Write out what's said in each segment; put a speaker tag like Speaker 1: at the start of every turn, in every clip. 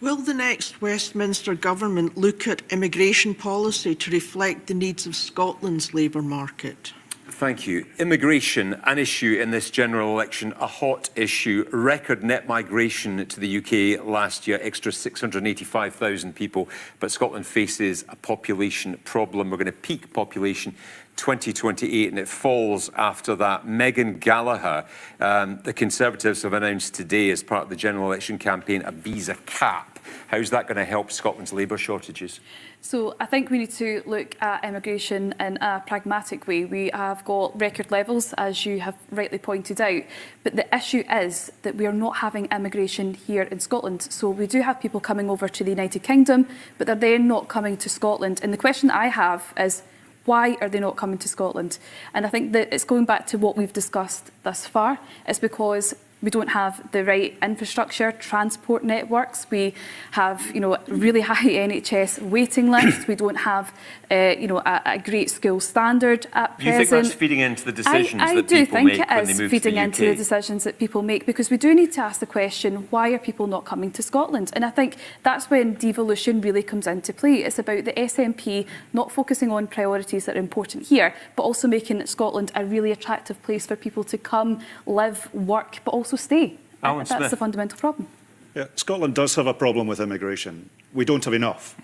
Speaker 1: Will the next Westminster government look at immigration policy to reflect the needs of Scotland's labour market?
Speaker 2: Thank you. Immigration, an issue in this general election, a hot issue. Record net migration to the UK last year, extra 685,000 people. But Scotland faces a population problem. We're going to peak population 2028 and it falls after that. Megan Gallagher, the Conservatives have announced today as part of the general election campaign a visa cap. How's that going to help Scotland's labour shortages?
Speaker 3: So I think we need to look at immigration in a pragmatic way. We have got record levels, as you have rightly pointed out, but the issue is that we are not having immigration here in Scotland. So we do have people coming over to the United Kingdom, but they're then not coming to Scotland. And the question I have is, why are they not coming to Scotland? And I think that it's going back to what we've discussed thus far. It's because we don't have the right infrastructure, transport networks. We have, really high NHS waiting lists. We don't have, a great school standard at present.
Speaker 2: Do you think that's feeding into the decisions that people make when they move to the UK?
Speaker 3: I do think it is feeding into the decisions that people make, because we do need to ask the question, why are people not coming to Scotland? And I think that's when devolution really comes into play. It's about the SNP not focusing on priorities that are important here, but also making Scotland a really attractive place for people to come, live, work, but also stay.
Speaker 2: Alan
Speaker 3: That's
Speaker 2: Smith.
Speaker 3: the fundamental problem.
Speaker 4: Yeah, Scotland does have a problem with immigration. We don't have enough.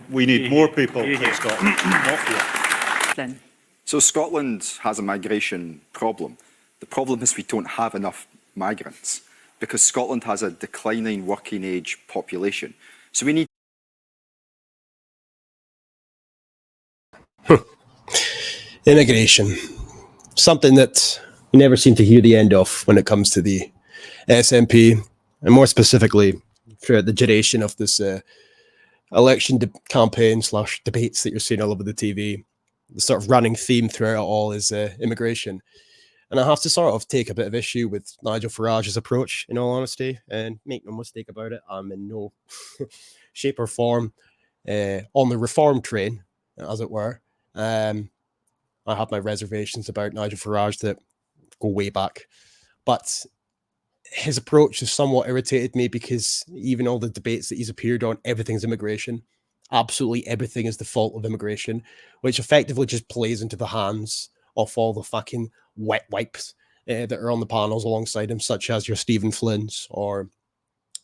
Speaker 4: We need more people in Scotland, not fewer.
Speaker 5: So Scotland has a migration problem. The problem is we don't have enough migrants because Scotland has a declining working age population. So we need
Speaker 6: immigration, something that we never seem to hear the end of when it comes to the SNP, and more specifically throughout the duration of this election campaign / debates that you're seeing all over the TV. The sort of running theme throughout it all is immigration. And I have to sort of take a bit of issue with Nigel Farage's approach, in all honesty, and make no mistake about it, I'm in no shape or form on the reform train, as it were. I have my reservations about Nigel Farage that go way back, but his approach has somewhat irritated me because even all the debates that he's appeared on, everything's immigration. Absolutely everything is the fault of immigration, which effectively just plays into the hands of all the fucking wet wipes that are on the panels alongside him, such as your Stephen Flynn's or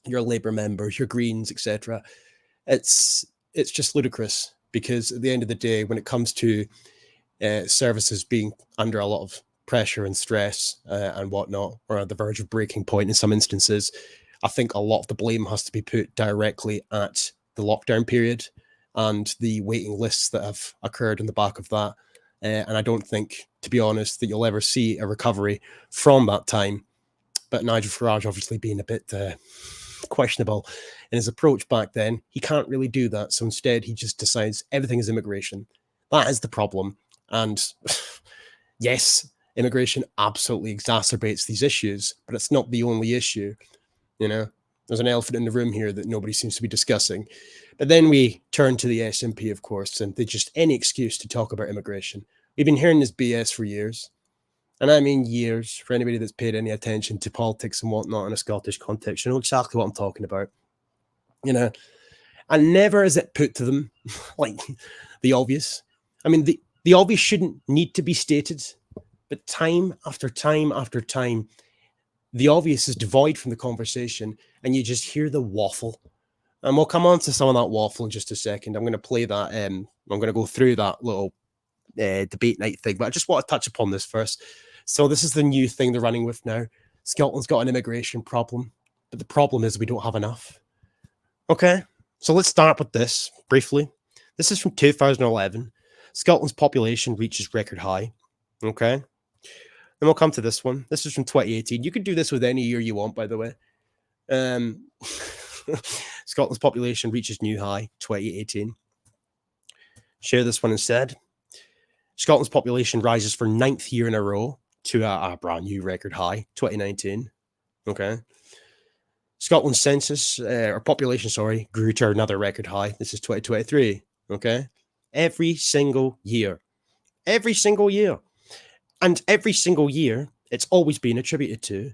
Speaker 6: your Labour members, your Greens, etc. It's just ludicrous, because at the end of the day, when it comes to services being under a lot of pressure and stress and whatnot, or at the verge of breaking point in some instances, I think a lot of the blame has to be put directly at the lockdown period and the waiting lists that have occurred in the back of that. And I don't think, to be honest, that you'll ever see a recovery from that time. But Nigel Farage obviously being a bit questionable in his approach back then, he can't really do that. So instead, he just decides everything is immigration. That is the problem. And yes, immigration absolutely exacerbates these issues, but it's not the only issue. There's an elephant in the room here that nobody seems to be discussing. But then we turn to the SNP, of course, and they just any excuse to talk about immigration. We've been hearing this BS for years. And I mean years, for anybody that's paid any attention to politics and whatnot in a Scottish context. You know exactly what I'm talking about. And never is it put to them like the obvious. I mean, the obvious shouldn't need to be stated, but time after time after time, the obvious is devoid from the conversation, and you just hear the waffle. And we'll come on to some of that waffle in just a second. I'm going to play that. I'm going to go through that little debate night thing, but I just want to touch upon this first. So this is the new thing they're running with now. Scotland's got an immigration problem, but the problem is we don't have enough. Okay, so let's start with this briefly. This is from 2011. Scotland's population reaches record high. Okay, then we'll come to this one. This is from 2018. You can do this with any year you want, by the way. Scotland's population reaches new high, 2018. Share this one instead. Scotland's population rises for 9th year in a row to a brand new record high, 2019. Okay. Scotland's census, or population, grew to another record high. This is 2023. Okay. Every single year. Every single year. And every single year, it's always been attributed to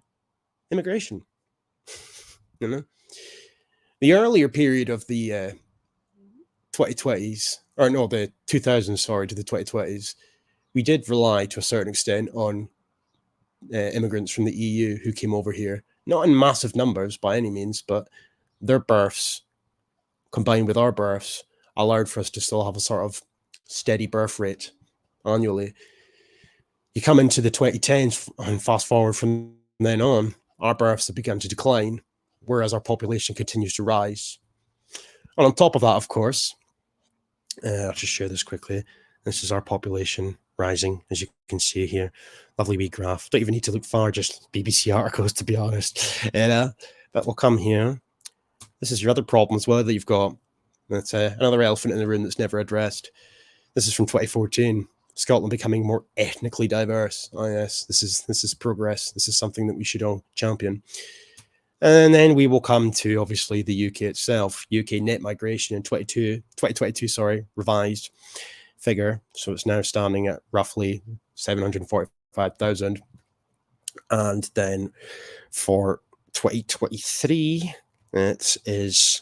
Speaker 6: immigration. The earlier period of the 2020s, or no, the 2000s, sorry, to the 2020s, we did rely to a certain extent on immigrants from the EU who came over here, not in massive numbers by any means, but their births combined with our births allowed for us to still have a sort of steady birth rate annually. You come into the 2010s and fast forward from then on, our births have begun to decline, whereas our population continues to rise. And on top of that, of course, I'll just share this quickly. This is our population rising, as you can see here. Lovely wee graph. Don't even need to look far, just BBC articles, to be honest. But we'll come here. This is your other problem as well that you've got. That's another elephant in the room that's never addressed. This is from 2014. Scotland becoming more ethnically diverse. Oh yes, this is progress. This is something that we should all champion. And then we will come to, obviously, the UK itself. UK net migration in 2022, revised figure. So it's now standing at roughly 745,000. And then for 2023, it is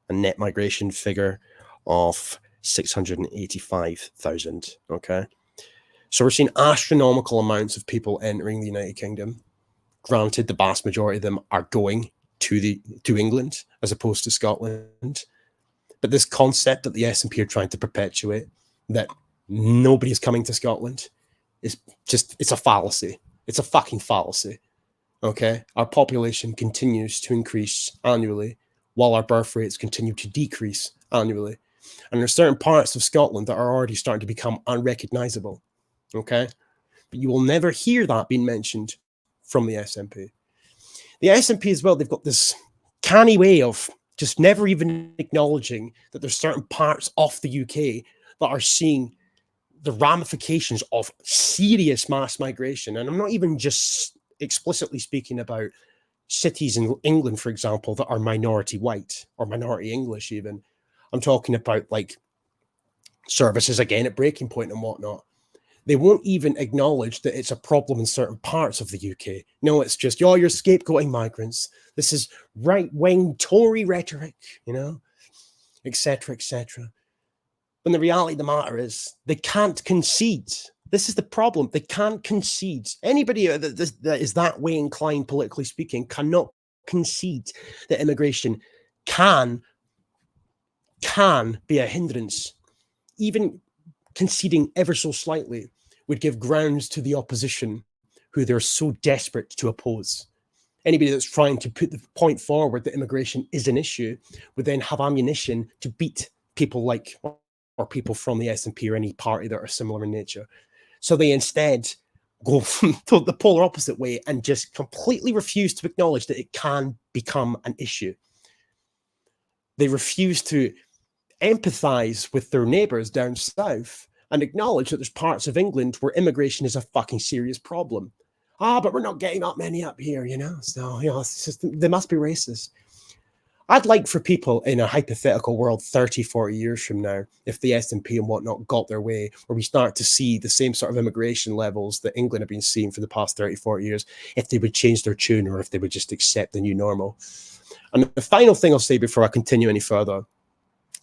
Speaker 6: a net migration figure of 685,000. Okay. So we're seeing astronomical amounts of people entering the United Kingdom. Granted, the vast majority of them are going to England as opposed to Scotland. But this concept that the SNP are trying to perpetuate, that nobody is coming to Scotland, is just, it's a fallacy. It's a fucking fallacy. Okay? Our population continues to increase annually while our birth rates continue to decrease annually. And there are certain parts of Scotland that are already starting to become unrecognisable. Okay? But you will never hear that being mentioned from the SNP. The SNP as well, they've got this canny way of just never even acknowledging that there's certain parts of the UK that are seeing the ramifications of serious mass migration. And I'm not even just explicitly speaking about cities in England, for example, that are minority white or minority English even. I'm talking about like services again at breaking point and whatnot. They won't even acknowledge that it's a problem in certain parts of the UK. No, it's just, oh, you're scapegoating migrants. This is right-wing Tory rhetoric, you know, etc., etc. When the reality of the matter is they can't concede. This is the problem. They can't concede. Anybody that is that way inclined, politically speaking, cannot concede that immigration can be a hindrance. Even conceding ever so slightly would give grounds to the opposition who they're so desperate to oppose. Anybody that's trying to put the point forward that immigration is an issue would then have ammunition to beat people like, or people from the SNP or any party that are similar in nature. So they instead go from the polar opposite way and just completely refuse to acknowledge that it can become an issue. They refuse to empathize with their neighbors down south and acknowledge that there's parts of England where immigration is a fucking serious problem. But we're not getting that many up here, you know? So, you know, it's just, they must be racist. I'd like for people in a hypothetical world 30, 40 years from now, if the SNP and whatnot got their way, where we start to see the same sort of immigration levels that England have been seeing for the past 30, 40 years, if they would change their tune or if they would just accept the new normal. And the final thing I'll say before I continue any further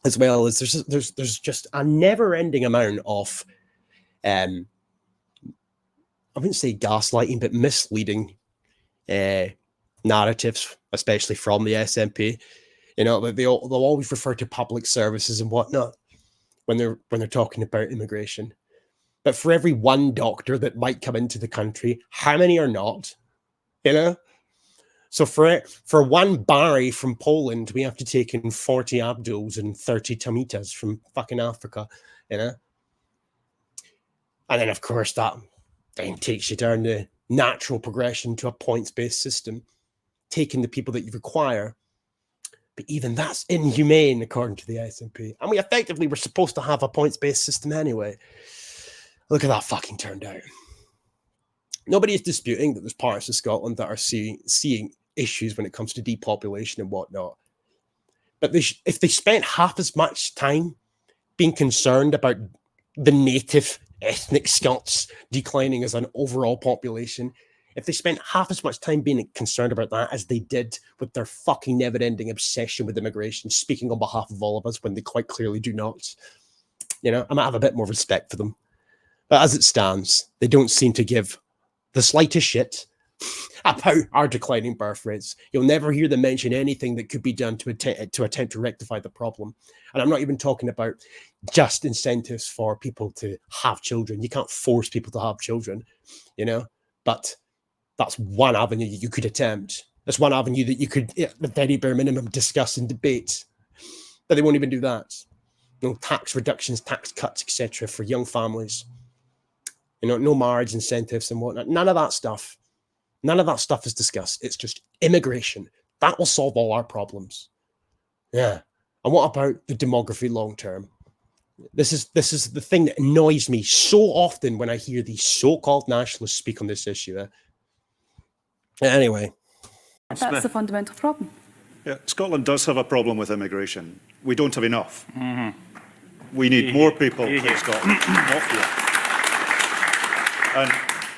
Speaker 6: as well is there's just a never-ending amount of, I wouldn't say gaslighting, but misleading narratives, especially from the SNP. You know, they'll always refer to public services and whatnot when they're talking about immigration. But for every one doctor that might come into the country, how many are not? You know? So for one Barry from Poland, we have to take in 40 Abduls and 30 Tamitas from fucking Africa, you know? And then, of course, that then takes you down the natural progression to a points-based system, taking the people that you require. But even that's inhumane, according to the SNP. And we effectively were supposed to have a points-based system anyway. Look at that fucking turned out. Nobody is disputing that there's parts of Scotland that are seeing issues when it comes to depopulation and whatnot. But if they spent half as much time being concerned about the native ethnic Scots declining as an overall population, if they spent half as much time being concerned about that as they did with their fucking never-ending obsession with immigration, speaking on behalf of all of us when they quite clearly do not, I might have a bit more respect for them. But as it stands, they don't seem to give the slightest shit about our declining birth rates. You'll never hear them mention anything that could be done to attempt to rectify the problem. And I'm not even talking about just incentives for people to have children. You can't force people to have children, but that's one avenue you could attempt. That's one avenue that you could, at the very bare minimum, discuss and debate. But they won't even do that. Tax reductions, tax cuts, etc. for young families. No marriage incentives and whatnot. None of that stuff. None of that stuff is discussed. It's just immigration. That will solve all our problems. Yeah. And what about the demography long term? This is the thing that annoys me so often when I hear these so-called nationalists speak on this issue. Anyway.
Speaker 3: That's the fundamental problem.
Speaker 4: Yeah, Scotland does have a problem with immigration. We don't have enough. We need more people in Scotland, not fewer.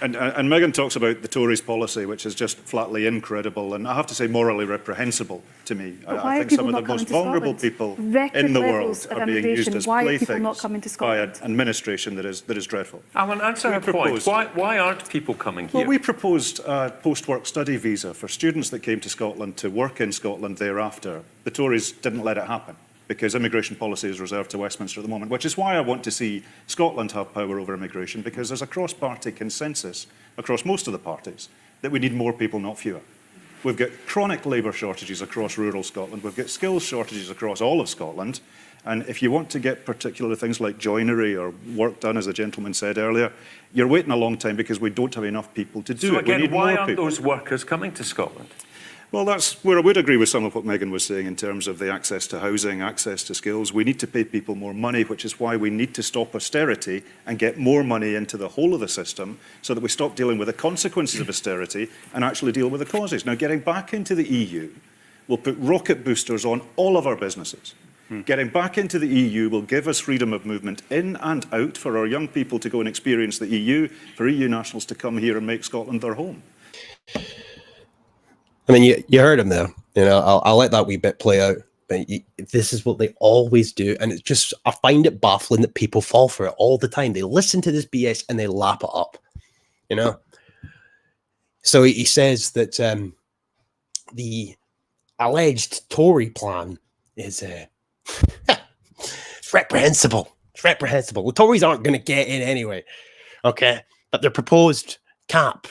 Speaker 4: And Megan talks about the Tories' policy, which is just flatly incredible, and I have to say morally reprehensible to me. I think some of the most vulnerable people in the world are being used as playthings by an administration that is dreadful.
Speaker 2: Alan, answer her point. Why aren't people coming here?
Speaker 4: Well, we proposed a post-work study visa for students that came to Scotland to work in Scotland thereafter. The Tories didn't let it happen, because immigration policy is reserved to Westminster at the moment, which is why I want to see Scotland have power over immigration, because there's a cross-party consensus across most of the parties that we need more people, not fewer. We've got chronic labour shortages across rural Scotland. We've got skills shortages across all of Scotland. And if you want to get particular things like joinery or work done, as the gentleman said earlier, you're waiting a long time because we don't have enough people to do it.
Speaker 2: So again,
Speaker 4: we need
Speaker 2: why
Speaker 4: more
Speaker 2: aren't
Speaker 4: people.
Speaker 2: those workers coming to Scotland?
Speaker 4: Well, that's where I would agree with some of what Megan was saying in terms of the access to housing, access to skills. We need to pay people more money, which is why we need to stop austerity and get more money into the whole of the system so that we stop dealing with the consequences of austerity and actually deal with the causes. Now, getting back into the EU will put rocket boosters on all of our businesses. Getting back into the EU will give us freedom of movement in and out for our young people to go and experience the EU, for EU nationals to come here and make Scotland their home.
Speaker 6: I mean, you heard him there. I'll let that wee bit play out. But this is what they always do, and it's just, I find it baffling that people fall for it all the time. They listen to this BS and they lap it up. So he says that the alleged Tory plan is it's reprehensible. It's reprehensible. The Tories aren't going to get in anyway, okay? But their proposed cap,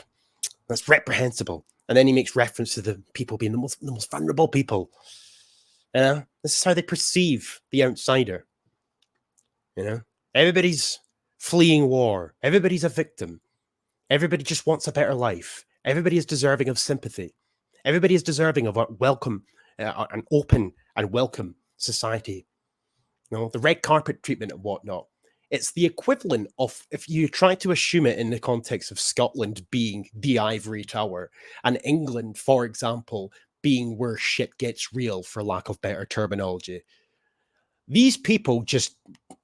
Speaker 6: that's reprehensible. And then he makes reference to the people being the most vulnerable people. This is how they perceive the outsider. Everybody's fleeing war. Everybody's a victim. Everybody just wants a better life. Everybody is deserving of sympathy. Everybody is deserving of a welcome, an open and welcome society. The red carpet treatment and whatnot. It's the equivalent of, if you try to assume it in the context of Scotland being the ivory tower and England, for example, being where shit gets real, for lack of better terminology. These people just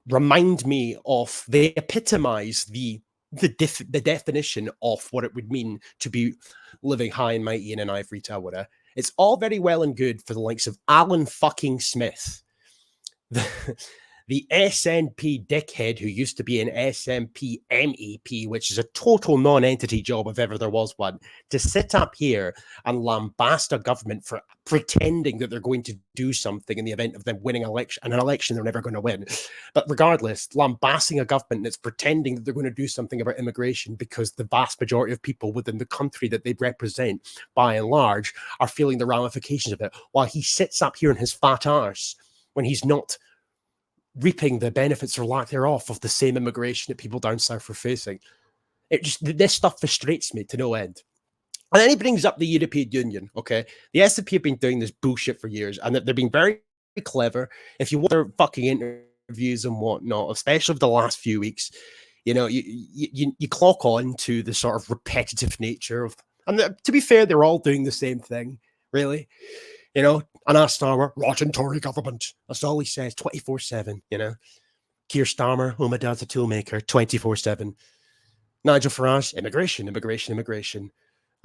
Speaker 6: remind me of, they epitomize the definition of what it would mean to be living high and mighty in an ivory tower. It's all very well and good for the likes of Alan fucking Smith, the SNP dickhead who used to be an SNP MEP, which is a total non-entity job if ever there was one, to sit up here and lambast a government for pretending that they're going to do something in the event of them winning an election they're never going to win. But regardless, lambasting a government that's pretending that they're going to do something about immigration because the vast majority of people within the country that they represent, by and large, are feeling the ramifications of it, while he sits up here in his fat arse when he's not reaping the benefits or lack thereof of the same immigration that people down south are facing. This stuff frustrates me to no end. And then he brings up the European Union, okay? The SNP have been doing this bullshit for years, and they're being very clever. If you want their fucking interviews and whatnot, especially over the last few weeks, you clock on to the sort of repetitive nature of, and to be fair, they're all doing the same thing, really. And our Starmer, rotten Tory government. That's all he says, 24/7, Keir Starmer, my dad's a toolmaker, 24/7. Nigel Farage, immigration.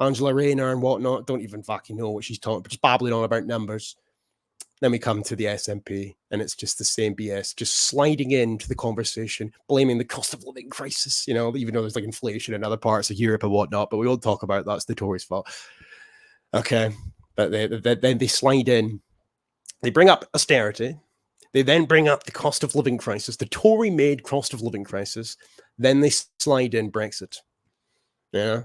Speaker 6: Angela Rayner and whatnot, don't even fucking know what she's talking about, just babbling on about numbers. Then we come to the SNP, and it's just the same BS, just sliding into the conversation, blaming the cost of living crisis, even though there's like inflation in other parts of Europe and whatnot, but we won't talk about that's the Tories' fault. Okay, but then they slide in, they bring up austerity, they then bring up the cost of living crisis, the Tory-made cost of living crisis, then they slide in Brexit. Yeah.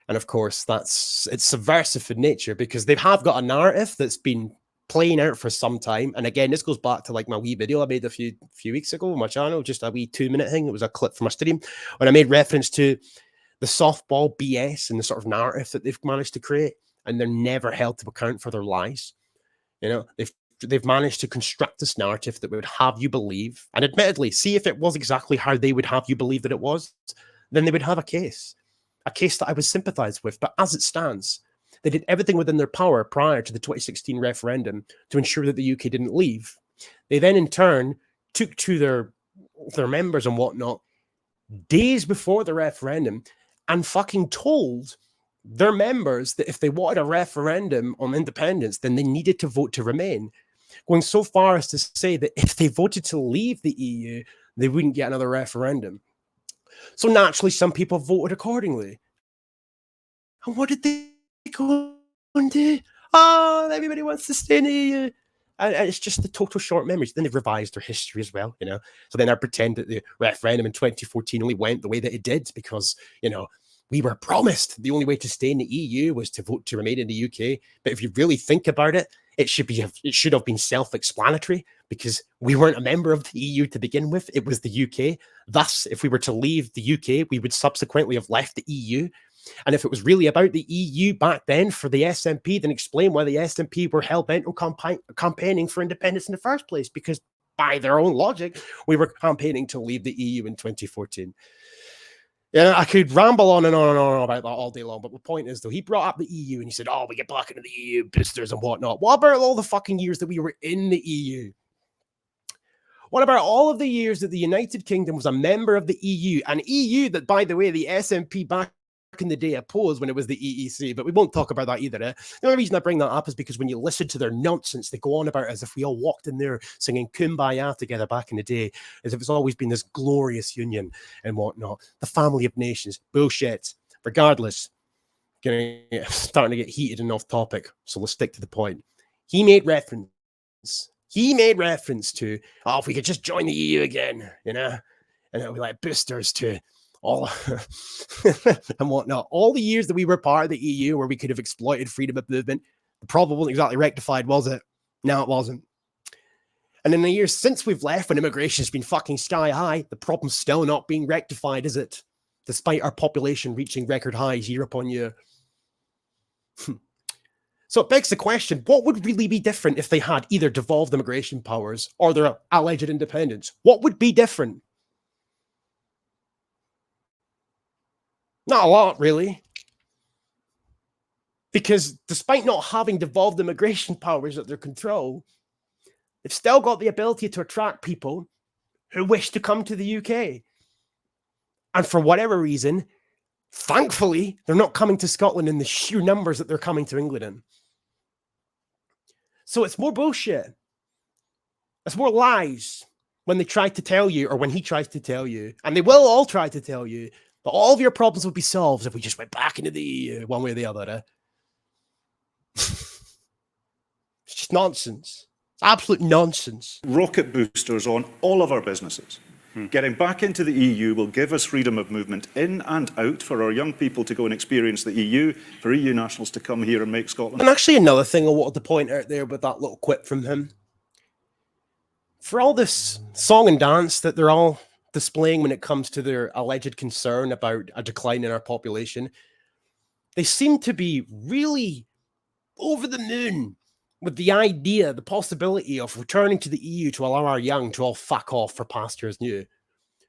Speaker 6: And of course, it's subversive in nature because they have got a narrative that's been playing out for some time. And again, this goes back to like my wee video I made a few weeks ago on my channel, just a wee 2-minute thing. It was a clip from a stream when I made reference to the softball BS and the sort of narrative that they've managed to create, and they're never held to account for their lies. They've managed to construct this narrative that would have you believe, and admittedly, see if it was exactly how they would have you believe that it was, then they would have a case that I would sympathize with. But as it stands, they did everything within their power prior to the 2016 referendum to ensure that the UK didn't leave. They then, in turn, took to their members and whatnot days before the referendum and fucking told their members that if they wanted a referendum on independence, then they needed to vote to remain, going so far as to say that if they voted to leave the EU, they wouldn't get another referendum. So naturally, some people voted accordingly. And what did they go and do? Oh, everybody wants to stay in the EU. And it's just the total short memories. Then they've revised their history as well, So then I pretend that the referendum in 2014 only went the way that it did because, we were promised the only way to stay in the EU was to vote to remain in the UK. But if you really think about it, it should have been self-explanatory because we weren't a member of the EU to begin with. It was the UK. Thus, if we were to leave the UK, we would subsequently have left the EU. And if it was really about the EU back then for the SNP, then explain why the SNP were hell-bent on campaigning for independence in the first place, because by their own logic, we were campaigning to leave the EU in 2014. Yeah, I could ramble on and on and on about that all day long, but the point is, though, he brought up the EU and he said, we get back into the EU, boosters and whatnot. What about all the fucking years that we were in the EU? What about all of the years that the United Kingdom was a member of the EU? An EU that, by the way, the SNP back in the day opposed when it was the EEC, but we won't talk about that either. The only reason I bring that up is because when you listen to their nonsense, they go on about it as if we all walked in there singing Kumbaya together back in the day, as if it's always been this glorious union and whatnot. The family of nations, bullshit. Regardless, starting to get heated and off topic, so let's stick to the point. He made reference to, if we could just join the EU again, and it'll be like boosters to all and whatnot. All the years that we were part of the EU where we could have exploited freedom of movement, the problem wasn't exactly rectified, was it? No, it wasn't. And in the years since we've left, when immigration has been fucking sky high, the problem's still not being rectified, is it? Despite our population reaching record highs year upon year. So it begs the question, what would really be different if they had either devolved immigration powers or their alleged independence? What would be different? Not a lot, really. Because despite not having devolved immigration powers at their control, they've still got the ability to attract people who wish to come to the UK. And for whatever reason, thankfully, they're not coming to Scotland in the sheer numbers that they're coming to England in. So it's more bullshit. It's more lies when they try to tell you, or when he tries to tell you, and they will all try to tell you, but all of your problems would be solved if we just went back into the EU one way or the other. It's just nonsense. It's absolute nonsense.
Speaker 4: Rocket boosters on all of our businesses. Getting back into the EU will give us freedom of movement in and out for our young people to go and experience the EU, for EU nationals to come here and make Scotland.
Speaker 6: And actually another thing I wanted to point out there with that little quip from him. For all this song and dance that they're all displaying when it comes to their alleged concern about a decline in our population, they seem to be really over the moon with the idea, the possibility of returning to the EU to allow our young to all fuck off for pastures new.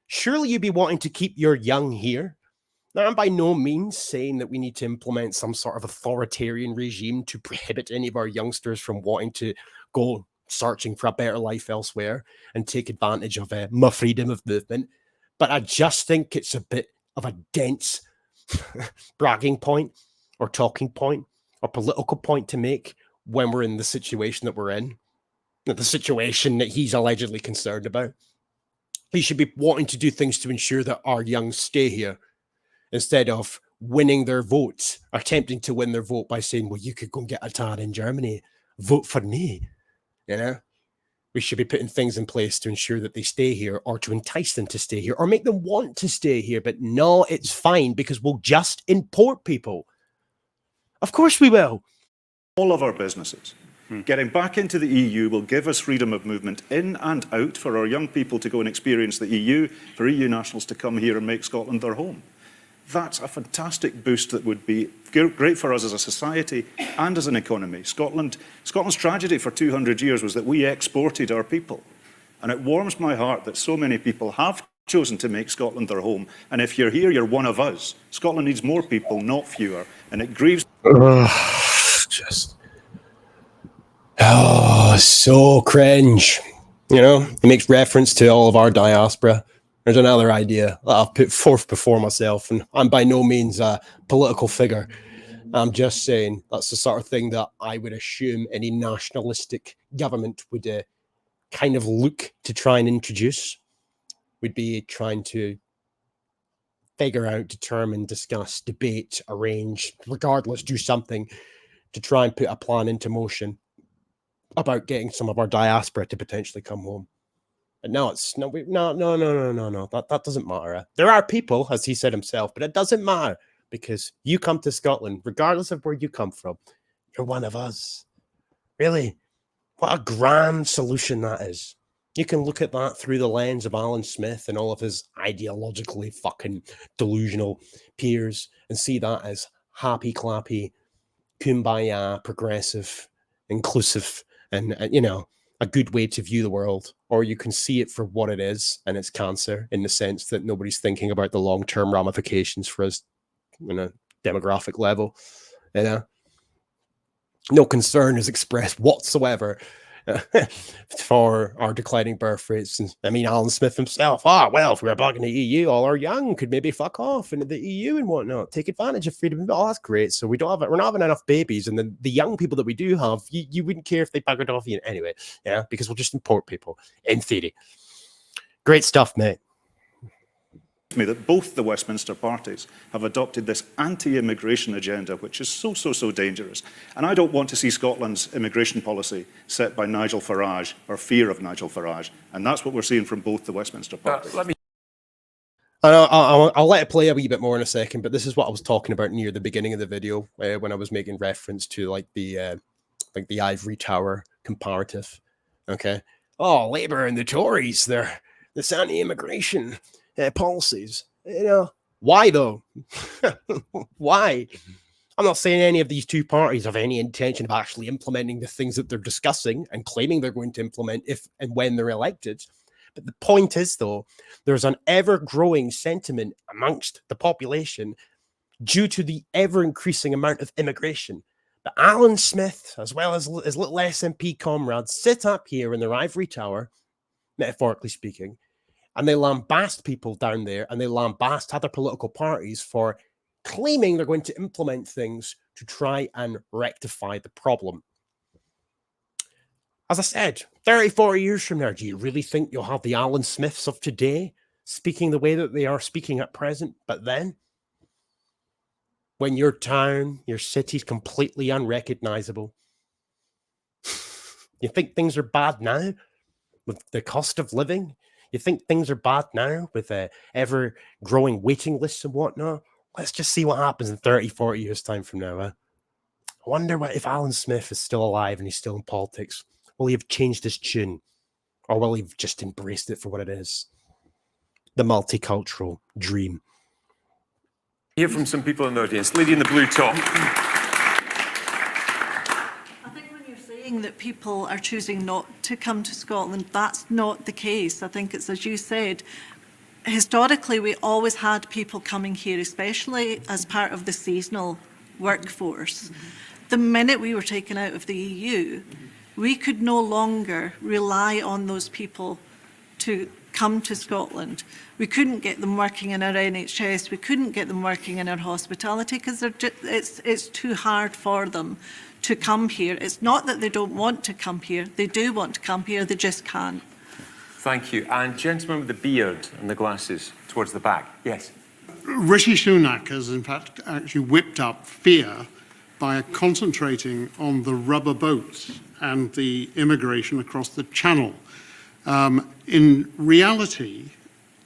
Speaker 6: Surely you'd be wanting to keep your young here. Now, I'm by no means saying that we need to implement some sort of authoritarian regime to prohibit any of our youngsters from wanting to go searching for a better life elsewhere and take advantage of my freedom of movement. But I just think it's a bit of a dense bragging point or talking point or political point to make when we're in the situation that we're in, the situation that he's allegedly concerned about. He should be wanting to do things to ensure that our young stay here instead of winning their votes, attempting to win their vote by saying, well, you could go and get a tad in Germany, vote for me, you know? We should be putting things in place to ensure that they stay here or to entice them to stay here or make them want to stay here. But no, it's fine because we'll just import people. Of course we will.
Speaker 4: All of our businesses. Getting back into the EU will give us freedom of movement in and out for our young people to go and experience the EU, for EU nationals to come here and make Scotland their home. That's a fantastic boost that would be great for us as a society and as an economy. Scotland's tragedy for 200 years was that we exported our people. And it warms my heart that so many people have chosen to make Scotland their home. And if you're here, you're one of us. Scotland needs more people, not fewer. And it grieves...
Speaker 6: So cringe. You know, he makes reference to all of our diaspora. There's another idea that I've put forth before myself, and I'm by no means a political figure. I'm just saying that's the sort of thing that I would assume any nationalistic government would kind of look to try and introduce. Would be trying to figure out, determine, discuss, debate, arrange, regardless, do something to try and put a plan into motion about getting some of our diaspora to potentially come home. But no, it's no. That doesn't matter. There are people, as he said himself, but it doesn't matter because you come to Scotland, regardless of where you come from, you're one of us. Really, what a grand solution that is. You can look at that through the lens of Alan Smith and all of his ideologically fucking delusional peers and see that as happy clappy, kumbaya, progressive, inclusive, and you know, a good way to view the world. Or you can see it for what it is, and it's cancer in the sense that nobody's thinking about the long-term ramifications for us on a demographic level. You know, no concern is expressed whatsoever for our declining birth rates. And I mean, Alan Smith himself, well, if we were back in the EU, all our young could maybe fuck off into the EU and whatnot, take advantage of freedom. Oh, that's great. So we're not having enough babies, and then the young people that we do have, you wouldn't care if they buggered off you anyway, yeah, because we'll just import people, in theory. Great stuff, mate.
Speaker 4: Me that both the Westminster parties have adopted this anti-immigration agenda, which is so dangerous. And I don't want to see Scotland's immigration policy set by Nigel Farage or fear of Nigel Farage. And that's what we're seeing from both the Westminster parties.
Speaker 6: I'll let it play a wee bit more in a second, but this is what I was talking about near the beginning of the video when I was making reference to like the ivory tower comparative. Okay. Oh, Labour and the Tories, they're this anti-immigration policies. You know, why though? Why? I'm not saying any of these two parties have any intention of actually implementing the things that they're discussing and claiming they're going to implement if and when they're elected. But the point is, though, there's an ever-growing sentiment amongst the population due to the ever-increasing amount of immigration. But Alan Smith, as well as his little SNP comrades, sit up here in their ivory tower, metaphorically speaking, and they lambast people down there, and they lambast other political parties for claiming they're going to implement things to try and rectify the problem. As I said, 30, 40 years from now, do you really think you'll have the Alan Smiths of today speaking the way that they are speaking at present? But then, when your town, your city's completely unrecognizable, you think things are bad now with the cost of living? You think things are bad now with ever-growing waiting lists and whatnot? Let's just see what happens in 30, 40 years' time from now. I wonder if Alan Smith is still alive and he's still in politics. Will he have changed his tune? Or will he have just embraced it for what it is? The multicultural dream.
Speaker 2: Hear from some people in the audience. Lady in the blue top.
Speaker 7: That people are choosing not to come to Scotland, that's not the case. I think it's, as you said, historically we always had people coming here, especially as part of the seasonal workforce. The minute we were taken out of the EU, we could no longer rely on those people to come to Scotland. We couldn't get them working in our NHS, we couldn't get them working in our hospitality because it's too hard for them to come here. It's not that they don't want to come here, they do want to come here, they just can't.
Speaker 2: Thank you. And gentleman with the beard and the glasses towards the back. Yes.
Speaker 8: Rishi Sunak has in fact actually whipped up fear by concentrating on the rubber boats and the immigration across the Channel. In reality,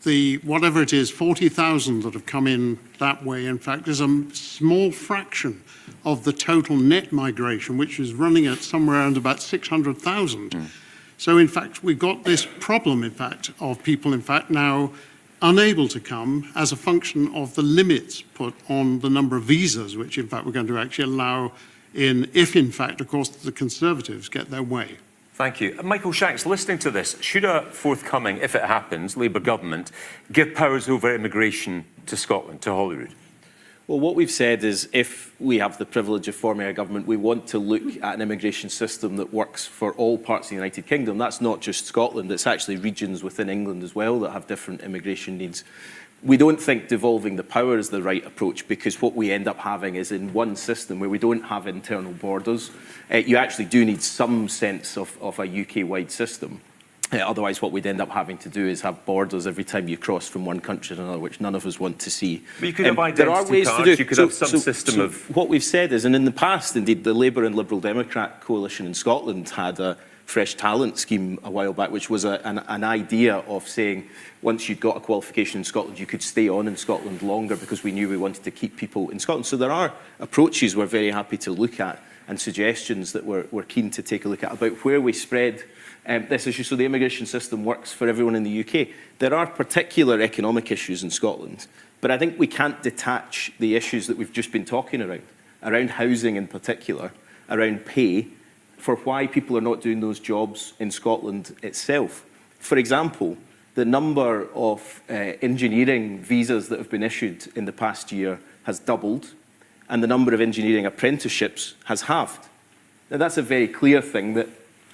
Speaker 8: the whatever it is, 40,000 that have come in that way, in fact, is a small fraction of the total net migration, which is running at somewhere around about 600,000. So, in fact, we've got this problem, in fact, of people, in fact, now unable to come as a function of the limits put on the number of visas, which, in fact, we're going to actually allow in, if, in fact, of course, the Conservatives get their way.
Speaker 2: Thank you. Michael Shanks, listening to this, should a forthcoming, if it happens, Labour government give powers over immigration to Scotland, to Holyrood?
Speaker 9: Well, what we've said is if we have the privilege of forming a government, we want to look at an immigration system that works for all parts of the United Kingdom. That's not just Scotland, it's actually regions within England as well that have different immigration needs. We don't think devolving the power is the right approach because what we end up having is in one system where we don't have internal borders. You actually do need some sense of a UK-wide system. Otherwise, what we'd end up having to do is have borders every time you cross from one country to another, which none of us want to see.
Speaker 2: But you could have
Speaker 9: there are ways
Speaker 2: cards,
Speaker 9: to do.
Speaker 2: You could have some system of...
Speaker 9: What we've said is, and in the past, indeed, the Labour and Liberal Democrat coalition in Scotland had a fresh talent scheme a while back, which was an idea of saying once you'd got a qualification in Scotland, you could stay on in Scotland longer because we knew we wanted to keep people in Scotland. So there are approaches we're very happy to look at and suggestions that we're keen to take a look at about where we spread this issue so the immigration system works for everyone in the UK. There are particular economic issues in Scotland, but I think we can't detach the issues that we've just been talking around housing in particular, around pay, for why people are not doing those jobs in Scotland itself. For example, the number of engineering visas that have been issued in the past year has doubled, and the number of engineering apprenticeships has halved. Now, that's a very clear thing that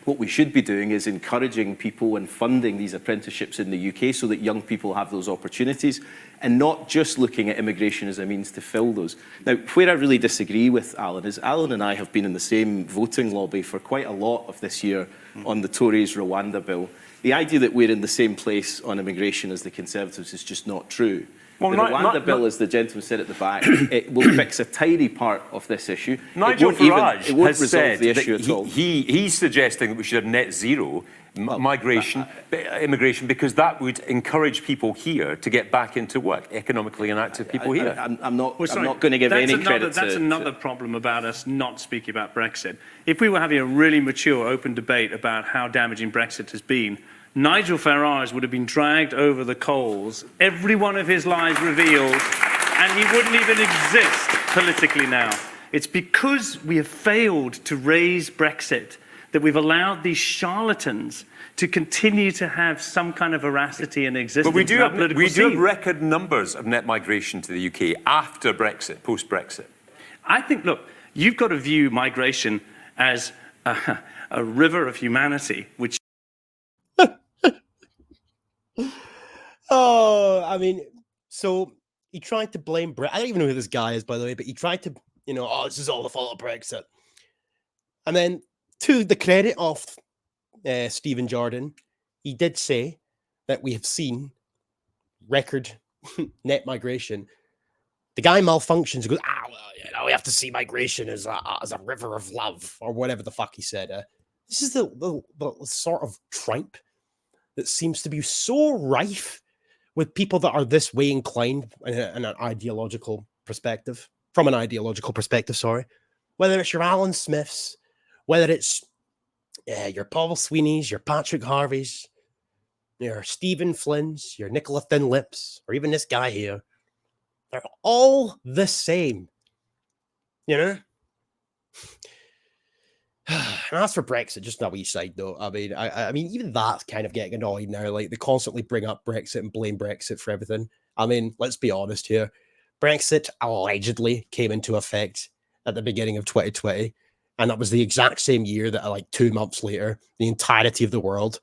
Speaker 9: what we should be doing is encouraging people and funding these apprenticeships in the UK so that young people have those opportunities and not just looking at immigration as a means to fill those. Now, where I really disagree with Alan is Alan and I have been in the same voting lobby for quite a lot of this year on the Tories' Rwanda bill. The idea that we're in the same place on immigration as the Conservatives is just not true.
Speaker 2: Well,
Speaker 9: the Rwanda bill, as the gentleman said at the back, it will fix a tiny part of this issue.
Speaker 2: Nigel Farage
Speaker 9: it won't
Speaker 2: has
Speaker 9: resolve
Speaker 2: said
Speaker 9: the issue
Speaker 2: that
Speaker 9: at all.
Speaker 2: he's suggesting that we should have net zero immigration because that would encourage people here to get back into work, economically inactive people here.
Speaker 9: I'm not going to give any credit
Speaker 10: That's another problem about us not speaking about Brexit. If we were having a really mature, open debate about how damaging Brexit has been, Nigel Farage would have been dragged over the coals, every one of his lies revealed, and he wouldn't even exist politically now. It's because we have failed to raise Brexit that we've allowed these charlatans to continue to have some kind of veracity and existence.
Speaker 2: But we do have record numbers of net migration to the UK after Brexit, post-Brexit.
Speaker 10: I think, look, you've got to view migration as a river of humanity, which...
Speaker 6: Oh, I mean, so he tried to blame Brexit. I don't even know who this guy is, by the way, but he tried to, oh, this is all the fault of Brexit. And then, to the credit of Stephen Jordan, he did say that we have seen record net migration. The guy malfunctions and goes, well, we have to see migration as a river of love, or whatever the fuck he said. This is the sort of tripe that seems to be so rife with people that are this way inclined in an ideological perspective, from an ideological perspective, sorry. Whether it's your Alan Smiths, whether it's your Paul Sweeneys, your Patrick Harveys, your Stephen Flynn's, your Nicola Thin Lips, or even this guy here, they're all the same, And as for Brexit, just on each side, though, I mean, even that's kind of getting annoying now. Like, they constantly bring up Brexit and blame Brexit for everything. I mean, let's be honest here. Brexit allegedly came into effect at the beginning of 2020, and that was the exact same year that, like, 2 months later, the entirety of the world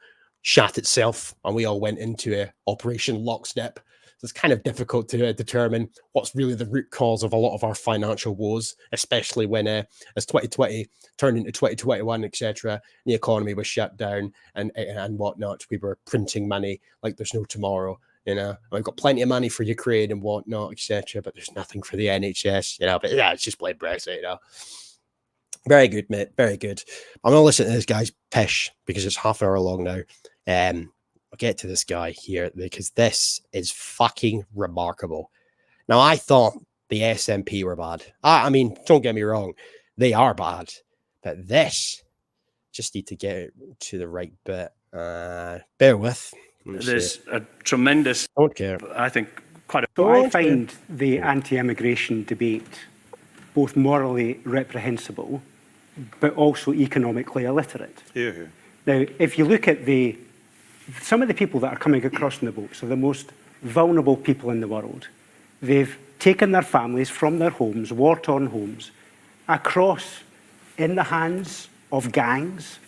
Speaker 6: shat itself, and we all went into Operation Lockstep. So it's kind of difficult to determine what's really the root cause of a lot of our financial woes, especially when, as 2020 turned into 2021, etc., the economy was shut down and whatnot. We were printing money like there's no tomorrow. You know, we've got plenty of money for Ukraine and whatnot, etc., but there's nothing for the NHS. You know, but yeah, it's just plain Brexit. You know. Very good, mate. Very good. I'm gonna listen to this guy's pish because it's half an hour long now. I'll get to this guy here because this is fucking remarkable. Now, I thought the SNP were bad. I mean, don't get me wrong, they are bad, but this just need to get it to the right bit. Bear with.
Speaker 10: There's a tremendous,
Speaker 6: Don't care.
Speaker 10: I think, quite a...
Speaker 11: So I find the anti-immigration debate both morally reprehensible, but also economically illiterate.
Speaker 4: Hear, hear.
Speaker 11: Now, if you look at some of the people that are coming across in the boats are the most vulnerable people in the world. They've taken their families from their homes, war-torn homes, across in the hands of gangs,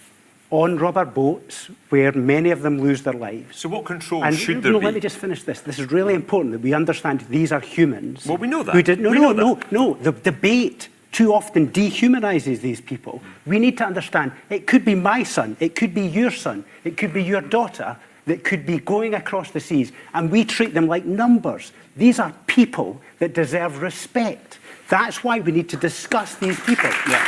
Speaker 11: on rubber boats, where many of them lose their lives.
Speaker 2: So what control
Speaker 11: And
Speaker 2: should there be?
Speaker 11: let me just finish this. This is really important that we understand these are humans.
Speaker 2: Well, we know that.
Speaker 11: Who did, no. The debate too often dehumanises these people. We need to understand it could be my son, it could be your son, it could be your daughter that could be going across the seas, and we treat them like numbers. These are people that deserve respect. That's why we need to discuss these people.
Speaker 10: Yeah.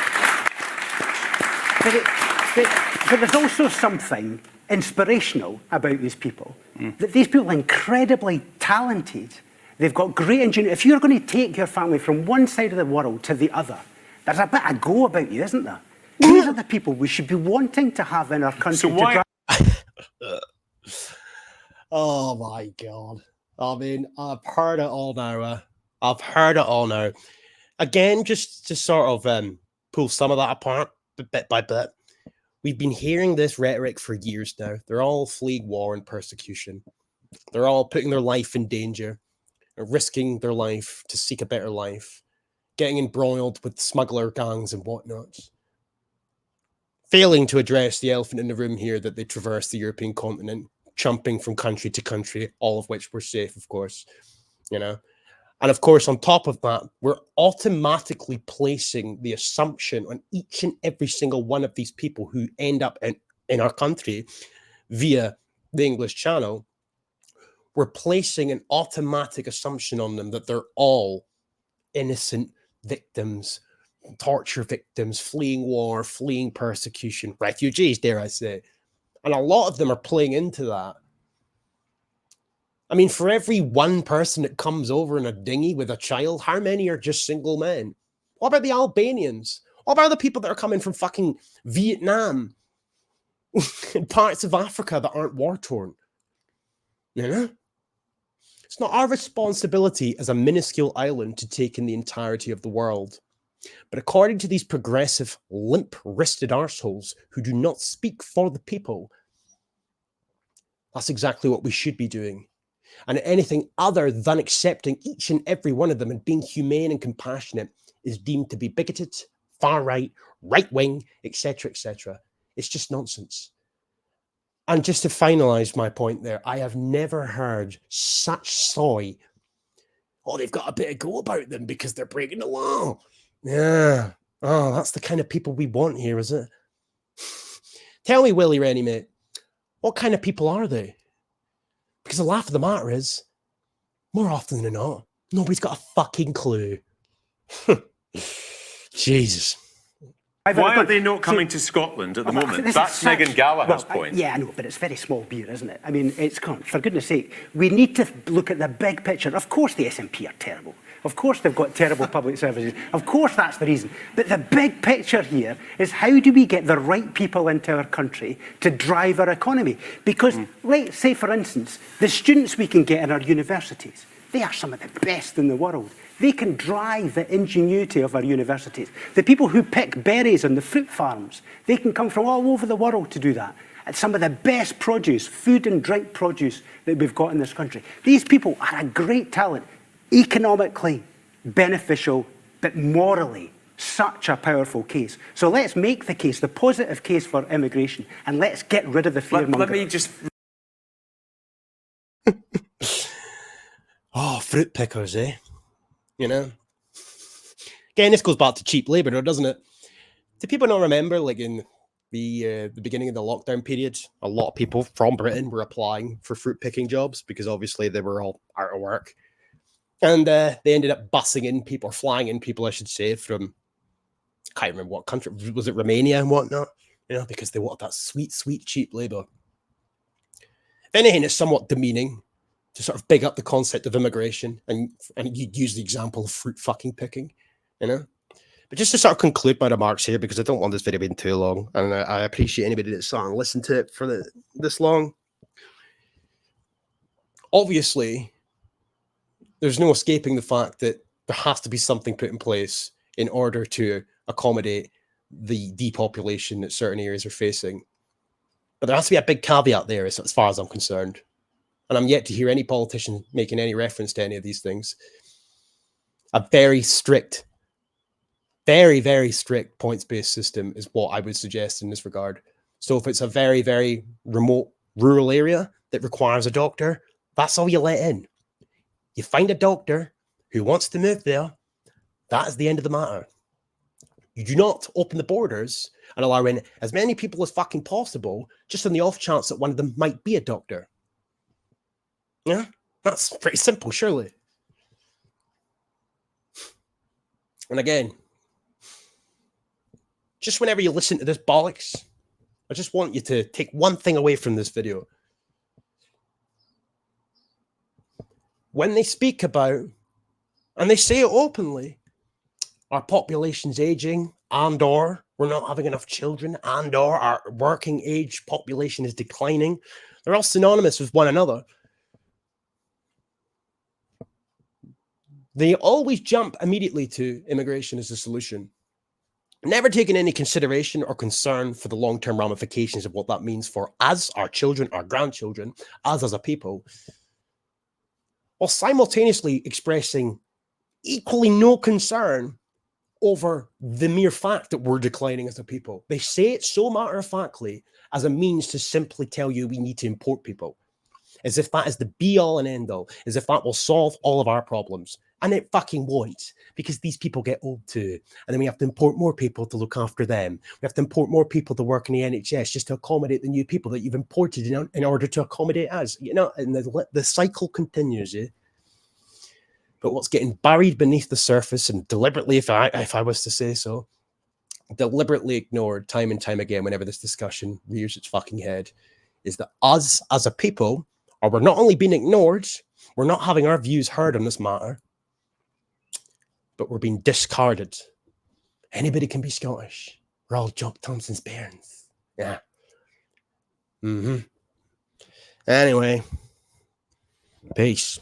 Speaker 11: But there's also something inspirational about these people. That these people are incredibly talented. They've got great engineering. If you're going to take your family from one side of the world to the other, there's a bit of go about you, isn't there? These are the people we should be wanting to have in our country.
Speaker 2: So why...
Speaker 6: Oh my God. I mean, I've heard it all now. I've heard it all now. Again, just to sort of pull some of that apart bit by bit. We've been hearing this rhetoric for years now. They're all fleeing war and persecution. They're all putting their life in danger, risking their life to seek a better life, getting embroiled with smuggler gangs and whatnot. Failing to address the elephant in the room here that they traverse the European continent, jumping from country to country, all of which were safe, of course, you know. And of course, on top of that, we're automatically placing the assumption on each and every single one of these people who end up in our country via the English Channel. We're placing an automatic assumption on them that they're all innocent victims, torture victims, fleeing war, fleeing persecution, refugees, dare I say. And a lot of them are playing into that. I mean, for every one person that comes over in a dinghy with a child, how many are just single men? What about the Albanians? What about the people that are coming from fucking Vietnam and parts of Africa that aren't war-torn? You know? It's not our responsibility as a minuscule island to take in the entirety of the world. But according to these progressive, limp-wristed arseholes who do not speak for the people, that's exactly what we should be doing. And anything other than accepting each and every one of them and being humane and compassionate is deemed to be bigoted, far-right, right-wing, etc., etc. It's just nonsense. And just to finalise my point there, I have never heard such soy. Oh, they've got a bit of go about them because they're breaking the law. Yeah. Oh, that's the kind of people we want here, is it? Tell me, Willie Rennie, mate, what kind of people are they? Because the laugh of the matter is, more often than not, nobody's got a fucking clue. Jesus.
Speaker 2: Why are they not coming to Scotland at the moment? That's Megan Gallagher's point.
Speaker 11: Yeah, I know, but it's very small beer, isn't it? I mean, it's, for goodness sake, we need to look at the big picture. Of course the SNP are terrible. Of course they've got terrible public services. Of course that's the reason. But the big picture here is how do we get the right people into our country to drive our economy? Because, let's say, for instance, the students we can get in our universities, they are some of the best in the world. They can drive the ingenuity of our universities. The people who pick berries on the fruit farms, they can come from all over the world to do that. It's some of the best produce, food and drink produce that we've got in this country. These people are a great talent, economically beneficial, but morally such a powerful case. So let's make the case, the positive case for immigration, and let's get rid of the fearmongering.
Speaker 2: Let me just...
Speaker 6: Oh, fruit pickers, eh? You know? Again, this goes back to cheap labour, doesn't it? Do people not remember, like in the beginning of the lockdown period, a lot of people from Britain were applying for fruit picking jobs because obviously they were all out of work. And they ended up bussing in people, or flying in people, I should say, from, I can't remember what country, was it Romania and whatnot? You know, because they wanted that sweet, sweet, cheap labour. If anything, it's somewhat demeaning to sort of big up the concept of immigration, and you'd use the example of fruit fucking picking, you know? But just to sort of conclude my remarks here, because I don't want this video being too long, and I appreciate anybody that's sat and listened to it for this long. Obviously, there's no escaping the fact that there has to be something put in place in order to accommodate the depopulation that certain areas are facing. But there has to be a big caveat there, as far as I'm concerned. And I'm yet to hear any politician making any reference to any of these things. A very strict, very, very strict points-based system is what I would suggest in this regard. So if it's a very, very remote rural area that requires a doctor, that's all you let in. You find a doctor who wants to move there, that is the end of the matter. You do not open the borders and allow in as many people as fucking possible, just on the off chance that one of them might be a doctor. Yeah, that's pretty simple, surely. And again, just whenever you listen to this bollocks, I just want you to take one thing away from this video. When they speak about, and they say it openly, our population's aging, and or we're not having enough children, and or our working age population is declining, they're all synonymous with one another. They always jump immediately to immigration as a solution, never taking any consideration or concern for the long-term ramifications of what that means for us, our children, our grandchildren, us as a people, while simultaneously expressing equally no concern over the mere fact that we're declining as a people. They say it so matter-of-factly as a means to simply tell you we need to import people, as if that is the be-all and end-all, as if that will solve all of our problems. And it fucking won't, because these people get old too. And then we have to import more people to look after them. We have to import more people to work in the NHS just to accommodate the new people that you've imported in order to accommodate us. You know, and the cycle continues, yeah? But what's getting buried beneath the surface, and deliberately, if I was to say so, deliberately ignored time and time again whenever this discussion rears its fucking head, is that us as a people, or we're not only being ignored, we're not having our views heard on this matter, but we're being discarded. Anybody can be Scottish. We're all Jock Thompson's parents. Yeah. Anyway, peace.